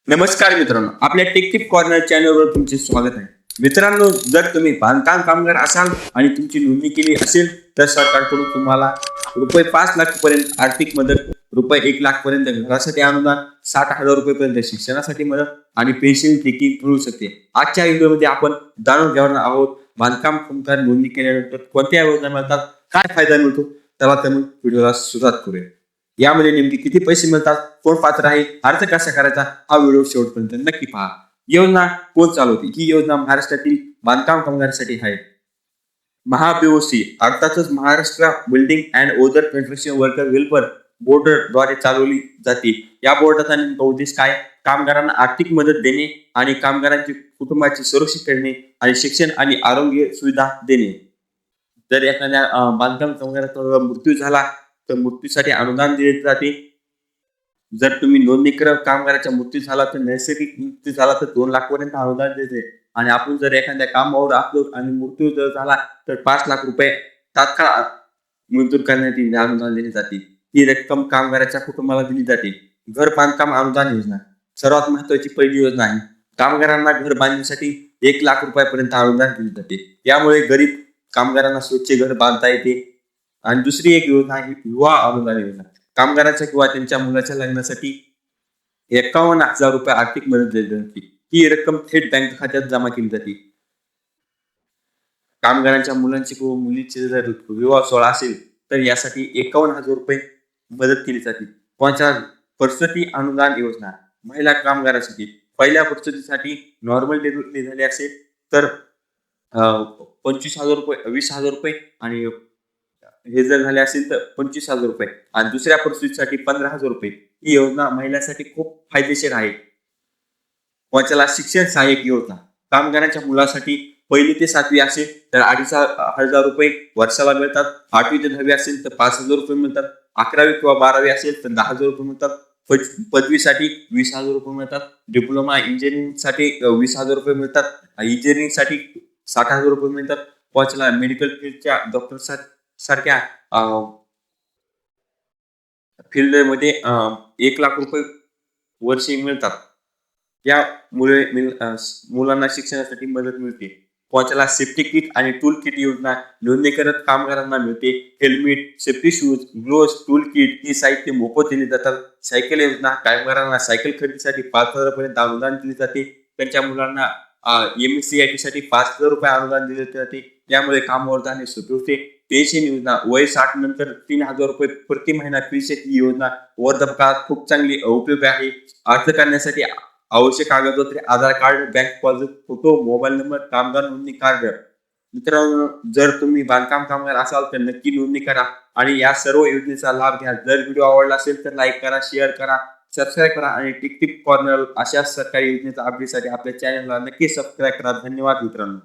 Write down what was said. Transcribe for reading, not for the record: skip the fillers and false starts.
नमस्कार मित्रांनो, आपल्या टेक कॉर्नर चॅनलवर तुमचे स्वागत आहे. मित्रांनो, जर तुम्ही बांधकाम कामगार असाल आणि तुमची नोंदणी केली असेल तर सरकारकडून तुम्हाला रुपये 5 लाख पर्यंत आर्थिक मदत, रुपये 1 लाख पर्यंत घरासाठी अनुदान, 60,000 पर्यंत शिक्षणासाठी मदत आणि पेन्शन देखील मिळू शकते. आजच्या व्हिडिओमध्ये आपण जाणून घेणार आहोत बांधकाम कामगार नोंदणी केल्यानंतर कोणत्या योजना मिळतात, काय फायदा मिळतो. चला तर मग व्हिडिओला सुरुवात करूया. यामध्ये नेमके किती पैसे मिळतात, कोण पात्र आहे, अर्ज कसा करायचा, हा व्हिडिओ शेवटपर्यंत नक्की पहा. योजना कोण चालवते? ही योजना महाराष्ट्रातील बांधकाम कामगारांसाठी आहे. महाबीओसी अर्थातच Maharashtra building and other construction worker welfare board द्वारे चालवली जाते. या बोर्डाचा नेमका उद्देश काय? कामगारांना आर्थिक मदत देणे आणि कामगारांची कुटुंबाची सुरक्षित करणे आणि शिक्षण आणि आरोग्य सुविधा देणे. जर एखाद्या बांधकाम कामगाराचा मृत्यू झाला तर मृत्यूसाठी अनुदान दिले जाते. जर तुम्ही नोंदणी कामगाराचा मृत्यू झाला तर नैसर्गिक मृत्यू झाला तर 2 लाख पर्यंत अनुदान देते. आणि आपण जर एखाद्या कामावर असलो आणि मृत्यू जर झाला तर 5 लाख रुपये तात्काळ मंजूर करण्यात अनुदान दिले जाते. ही रक्कम कामगाराच्या कुटुंबाला दिली जाते. घर बांधकाम अनुदान योजना सर्वात महत्वाची पहिली योजना आहे. कामगारांना घर बांधण्यासाठी 1 लाख रुपयापर्यंत अनुदान दिले जाते. यामुळे गरीब कामगारांना स्वच्छ घर बांधता येते. आणि दुसरी एक योजना आहे युवा अनुदान योजना. कामगाराच्या किंवा त्यांच्या मुलाच्या लग्नासाठी 51,000 रुपये आर्थिक मदत दिली जाते. ही रक्कम थेट बँक खात्यात जमा केली जाते. कामगारांच्या मुलांची किंवा मुलीचे जर विवाह सोहळा असेल तर यासाठी 51,000 रुपये मदत केली जाते. प्रसूती अनुदान योजना महिला कामगारांसाठी पहिल्या प्रसूतीसाठी नॉर्मल डिलिव्हरी झाली असेल तर 25,000 रुपये, 20,000 रुपये आणि हे जर झाले असेल तर 25,000 रुपये आणि दुसऱ्या प्रसूतीसाठी 15,000 रुपये. ही योजना महिलांसाठी खूप फायदेशीर आहे. त्याला शिक्षण सहाय्यक योजना कामगारांच्या मुलासाठी 1ली ते 7वी असेल तर 2,500 रुपये वर्षाला मिळतात. 8वी ते 10वी असेल तर 5,000 रुपये मिळतात. 11वी किंवा 12वी असेल तर 10,000 रुपये मिळतात. पदवीसाठी 20,000 रुपये मिळतात. डिप्लोमा इंजिनिअरिंगसाठी 20,000 रुपये मिळतात. इंजिनिअरिंगसाठी 60,000 रुपये मिळतात. त्याला मेडिकल फील्डच्या डॉक्टर सारख्या फील्डमध्ये 1 लाख रुपये वर्षी मिळतात. यामुळे मुलांना शिक्षणासाठी मदत मिळते. त्याला सेफ्टी किट आणि टूल किट योजना नोंदणी करत कामगारांना मिळते. Helmet, safety shoes, gloves, tool kit ही साहित्य मोफत दिली जातात. सायकल योजना कामगारांना सायकल खरेदीसाठी 5,000 पर्यंत अनुदान दिले जाते. त्यांच्या मुलांना MSCIT साठी 5,000 रुपये अनुदान दिले जाते. यामुळे कामावर जाणे सोपे होते. पेन्शन योजना वय 60 नंतर 3,000 रुपये प्रति महिना पेन्शन. ही योजना वृद्धापकाळात खूप चांगली उपयोगी आहे. अर्ज करण्यासाठी आवश्यक कागदपत्रे Aadhaar card, bank passbook, photo, mobile number, कामगार नोंदणी कार्ड. मित्रांनो, जर तुम्ही बांधकाम कामगार असाल तर नक्की नोंदणी करा आणि या सर्व योजनेचा लाभ घ्या. जर व्हिडिओ आवडला असेल तर लाईक करा, शेअर करा, सबस्क्राईब करा आणि टिक कॉर्नर अशा सरकारी योजनेचा अपडेटसाठी आपल्या चॅनलला नक्की सबस्क्राईब करा. धन्यवाद मित्रांनो.